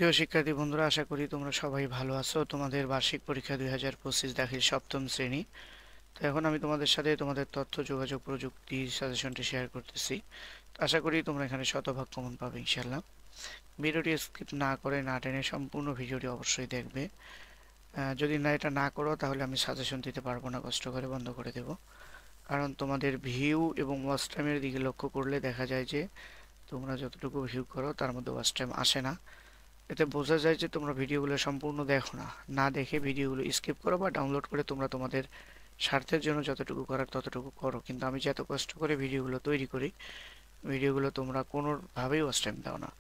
প্রিয় শিক্ষার্থী বন্ধুরা, আশা করি তোমরা সবাই ভালো আছো। তোমাদের বার্ষিক পরীক্ষা 2025 দাখিল সপ্তম শ্রেণী। তো এখন আমি তোমাদের সাথে তোমাদের তথ্য যোগাযোগ প্রযুক্তি সাজেশনটি শেয়ার করতেছি। তো আশা করি তোমরা এখানে শতভাগ কমন পাবে ইনশাল্লাহ। ভিডিওটি স্কিপ না করে না টেনে সম্পূর্ণ ভিডিওটি অবশ্যই দেখবে। যদি না এটা না করো তাহলে আমি সাজেশন দিতে পারবো না, কষ্ট করে বন্ধ করে দেব। কারণ তোমাদের ভিউ এবং ওয়াচ টাইমের দিকে লক্ষ্য করলে দেখা যায় যে তোমরা যতটুকু ভিউ করো তার মধ্যে ওয়াচ টাইম আসে না। এতে বোঝা যায় যে তোমরা ভিডিওগুলো সম্পূর্ণ দেখো না, না দেখে ভিডিওগুলো স্কিপ করো বা ডাউনলোড করে তোমরা তোমাদের স্বার্থের জন্য যতটুকু করার ততটুকু করো। কিন্তু আমি যে এত কষ্ট করে ভিডিওগুলো তৈরি করি, ভিডিওগুলো তোমরা কোনোভাবেই ওয়াচ টাইম দাও না।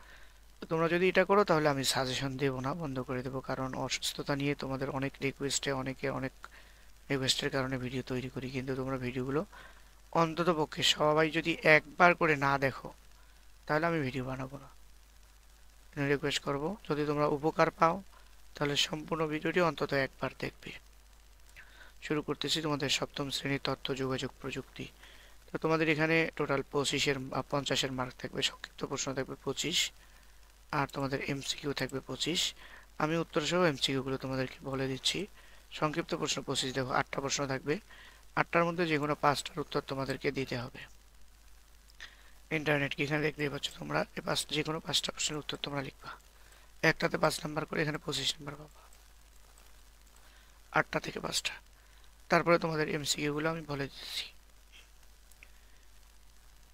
তো তোমরা যদি এটা করো তাহলে আমি সাজেশন দেবো না, বন্ধ করে দেবো। কারণ অসুস্থতা নিয়ে তোমাদের অনেক রিকোয়েস্টে অনেক রিকোয়েস্টের কারণে ভিডিও তৈরি করি, কিন্তু তোমরা ভিডিওগুলো অন্তত পক্ষে সবাই যদি একবার করে না দেখো তাহলে আমি ভিডিও বানাবো না। রিকোয়েস্ট করব, যদি তোমরা উপকার পাও তাহলে সম্পূর্ণ ভিডিওটি অন্তত একবার দেখবে। শুরু করতেছি তোমাদের সপ্তম শ্রেণীর তথ্য যোগাযোগ প্রযুক্তি। তো তোমাদের এখানে টোটাল 50-এর মার্ক থাকবে, সংক্ষিপ্ত প্রশ্ন থাকবে 25, আর তোমাদের এমসিকিউ থাকবে 25। আমি উত্তর সহ এমসিকিউগুলো তোমাদেরকে বলে দিচ্ছি। সংক্ষিপ্ত প্রশ্ন 25, দেখো 8টা প্রশ্ন থাকবে। 8টার মধ্যে যে কোনো 5টার উত্তর তোমাদেরকে দিতে হবে। ইন্টারনেট কি এখানে দেখতেই পাচ্ছ তোমরা, যে কোনো 5টা প্রশ্নের উত্তর তোমরা লিখবা। একটাতে 5 নাম্বার করে, এখানে 25 নাম্বার পাবা। 8টা থেকে 5টা। তারপরে তোমাদের এমসিকিউ গুলো আমি বলে দিচ্ছি।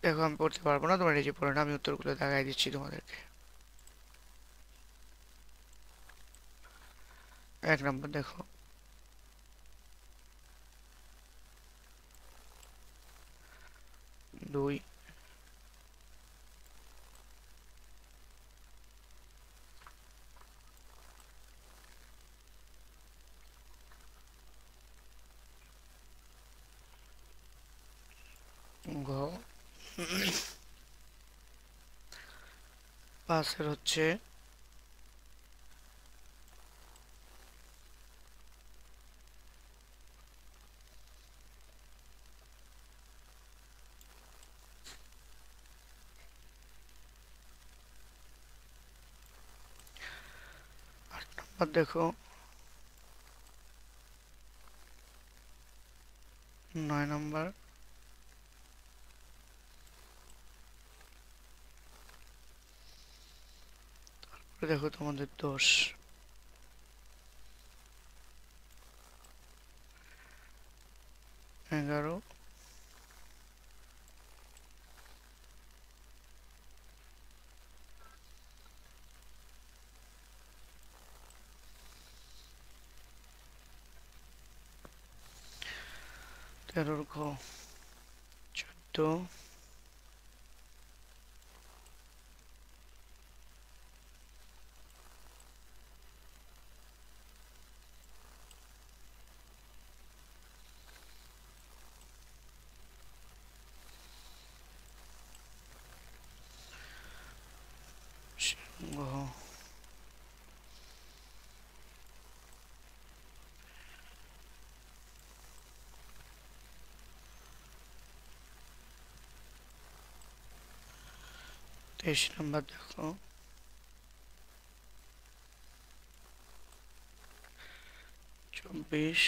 দেখো আমি পড়তে পারবো না, তোমরা নিজে পড়ে না, আমি উত্তরগুলো দেখাই দিচ্ছি তোমাদেরকে। 1 নম্বর দেখো, 2, ঘ। 5 হচ্ছে 8 নম্বর দেখো, 9 নম্বর, দেখো তোমাদের 10, 11, 13 ঘ, 14, ঘ, 23 নম্বর দেখো, 24।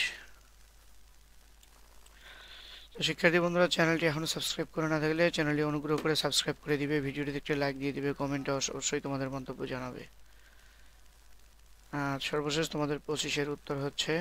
তো শিক্ষার্থী বন্ধুরা, চ্যানেলটি এখনো সাবস্ক্রাইব করে না থাকলে চ্যানেলটি অনুগ্রহ করে সাবস্ক্রাইব করে দিবে, ভিডিওটিতে একটি লাইক দিয়ে দিবে, কমেন্টে অবশ্যই তোমাদের মন্তব্য জানাবে। আর সর্বশেষ তোমাদের 25-এর উত্তর হচ্ছে